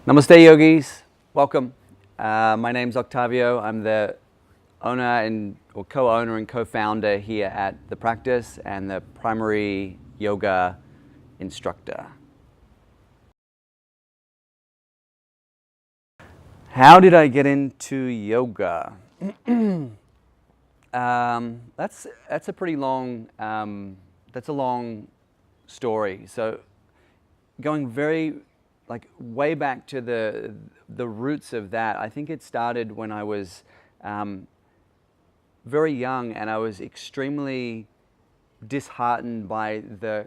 Namaste, yogis. Welcome. My name's Octavio. I'm the owner or co-owner and co-founder here at the practice and the primary yoga instructor. How did I get into yoga? That's a pretty long that's a long story. So going way back to the roots of that, I think it started when I was very young, and I was extremely disheartened by the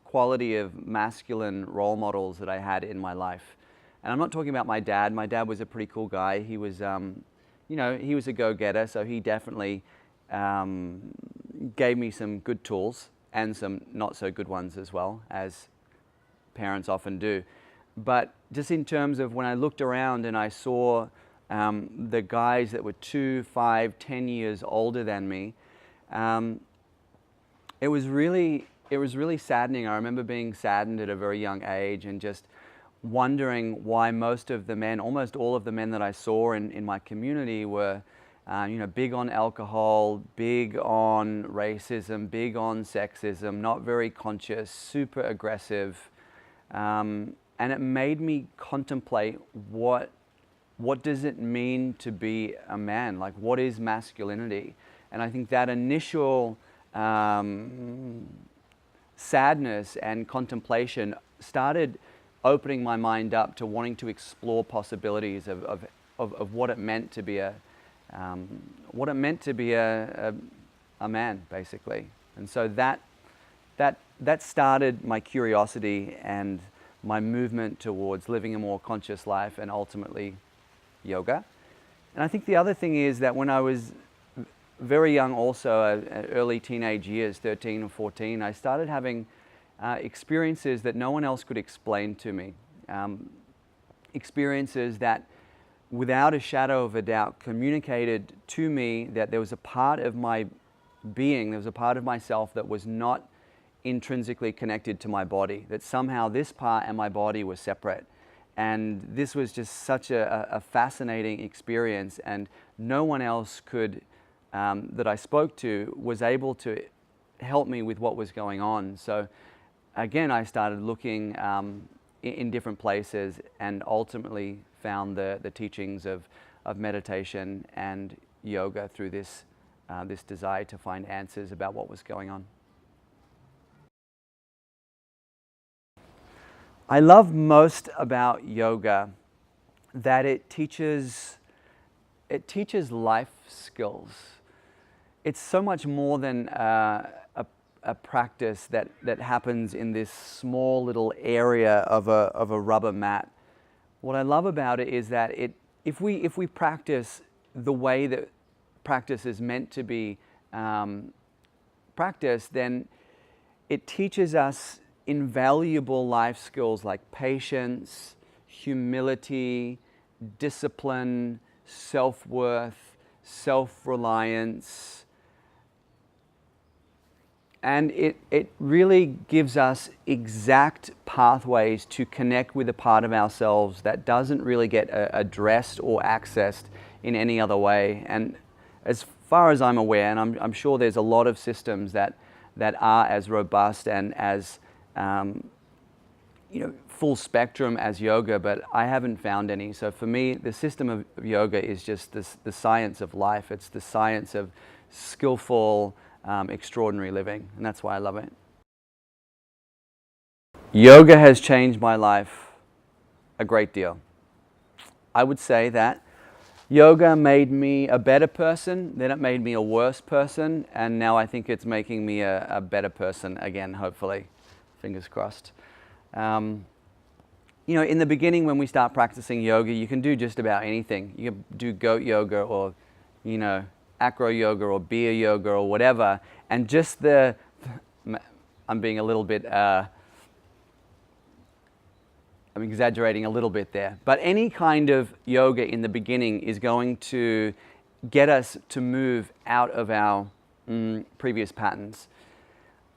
quality of masculine role models that I had in my life. And I'm not talking about my dad. My dad was a pretty cool guy. He was, he was a go-getter, so he definitely gave me some good tools and some not so good ones as well, as parents often do. But just in terms of when I looked around and I saw the guys that were 2, 5, 10 years older than me, it was really saddening. I remember being saddened at a very young age and just wondering why most of the men, almost all of the men that I saw in my community were big on alcohol, big on racism, big on sexism, not very conscious, super aggressive. And it made me contemplate what does it mean to be a man? Like, what is masculinity? And I think that initial sadness and contemplation started opening my mind up to wanting to explore possibilities of what it meant to be a man, basically. And so that started my curiosity and my movement towards living a more conscious life, and ultimately yoga. And I think the other thing is that when I was very young, also early teenage years, 13 or 14, I started having experiences that no one else could explain to me. Experiences that, without a shadow of a doubt, communicated to me that there was a part of my being, there was a part of myself that was not intrinsically connected to my body, that somehow this part and my body were separate. And this was just such a fascinating experience, and no one else could, that I spoke to, was able to help me with what was going on. So again, I started looking in different places, and ultimately found the teachings of meditation and yoga through this desire to find answers about what was going on. I love most about yoga that it teaches life skills. It's so much more than a practice that happens in this small little area of a rubber mat. What I love about it is that if we practice the way that practice is meant to be practiced, then it teaches us invaluable life skills like patience, humility, discipline, self-worth, self-reliance. And it really gives us exact pathways to connect with a part of ourselves that doesn't really get addressed or accessed in any other way. And as far as I'm aware, and I'm sure there's a lot of systems that are as robust and as full spectrum as yoga, but I haven't found any. So for me, the system of yoga is just the science of life. It's the science of skillful, extraordinary living, and that's why I love it. Yoga has changed my life a great deal. I would say that yoga made me a better person, then it made me a worse person, and now I think it's making me a better person again, hopefully. Fingers crossed. In the beginning when we start practicing yoga, you can do just about anything. You can do goat yoga or, acro yoga or beer yoga or whatever, and just I'm being a little bit, I'm exaggerating a little bit there, but any kind of yoga in the beginning is going to get us to move out of our previous patterns.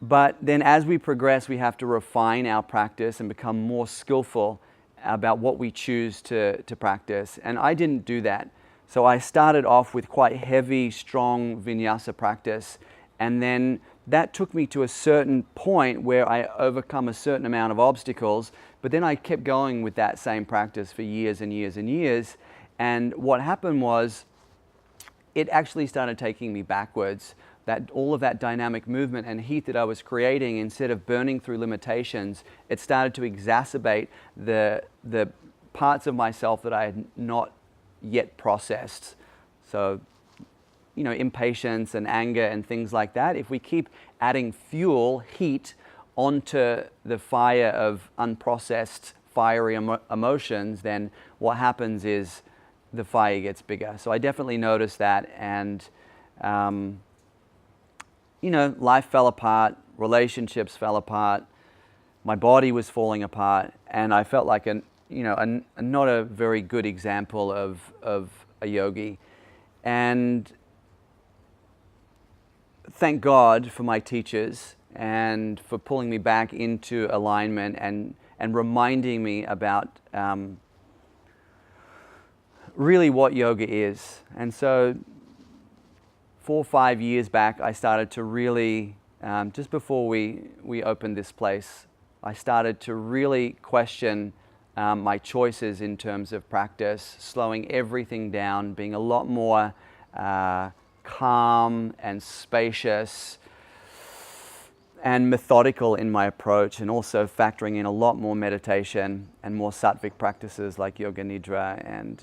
But then as we progress, we have to refine our practice and become more skillful about what we choose to practice. And I didn't do that. So I started off with quite heavy, strong vinyasa practice. And then that took me to a certain point where I overcome a certain amount of obstacles. But then I kept going with that same practice for years and years and years. And what happened was, it actually started taking me backwards. That all of that dynamic movement and heat that I was creating, instead of burning through limitations, it started to exacerbate the parts of myself that I had not yet processed. So, you know, impatience and anger and things like that. If we keep adding fuel, heat, onto the fire of unprocessed, fiery emotions, then what happens is the fire gets bigger. So I definitely noticed that, and you know, life fell apart, relationships fell apart, my body was falling apart, and I felt like not a very good example of a yogi. And thank God for my teachers and for pulling me back into alignment and reminding me about really what yoga is. And so 4 or 5 years back, I started to really, just before we opened this place, I started to really question my choices in terms of practice, slowing everything down, being a lot more calm and spacious and methodical in my approach, and also factoring in a lot more meditation and more sattvic practices like yoga nidra and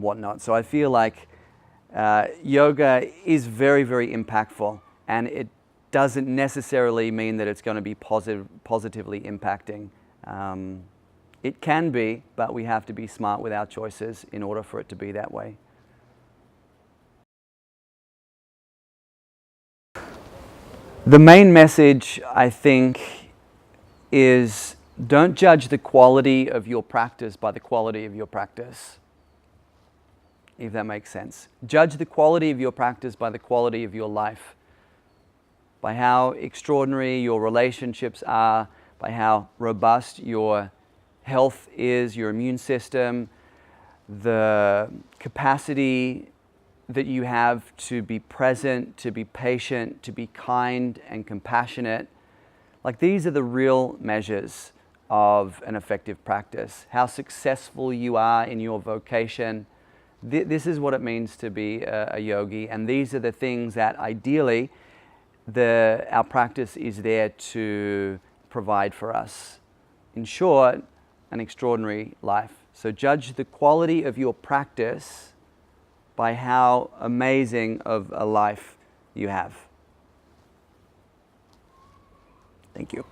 whatnot. So I feel like yoga is very, very impactful, and it doesn't necessarily mean that it's going to be positively impacting. It can be, but we have to be smart with our choices in order for it to be that way. The main message, I think, is don't judge the quality of your practice by the quality of your practice, if that makes sense. Judge the quality of your practice by the quality of your life, by how extraordinary your relationships are, by how robust your health is, your immune system, the capacity that you have to be present, to be patient, to be kind and compassionate. Like, these are the real measures of an effective practice. How successful you are in your vocation. This is what it means to be a yogi, and these are the things that ideally our practice is there to provide for us. In short, an extraordinary life. So judge the quality of your practice by how amazing of a life you have. Thank you.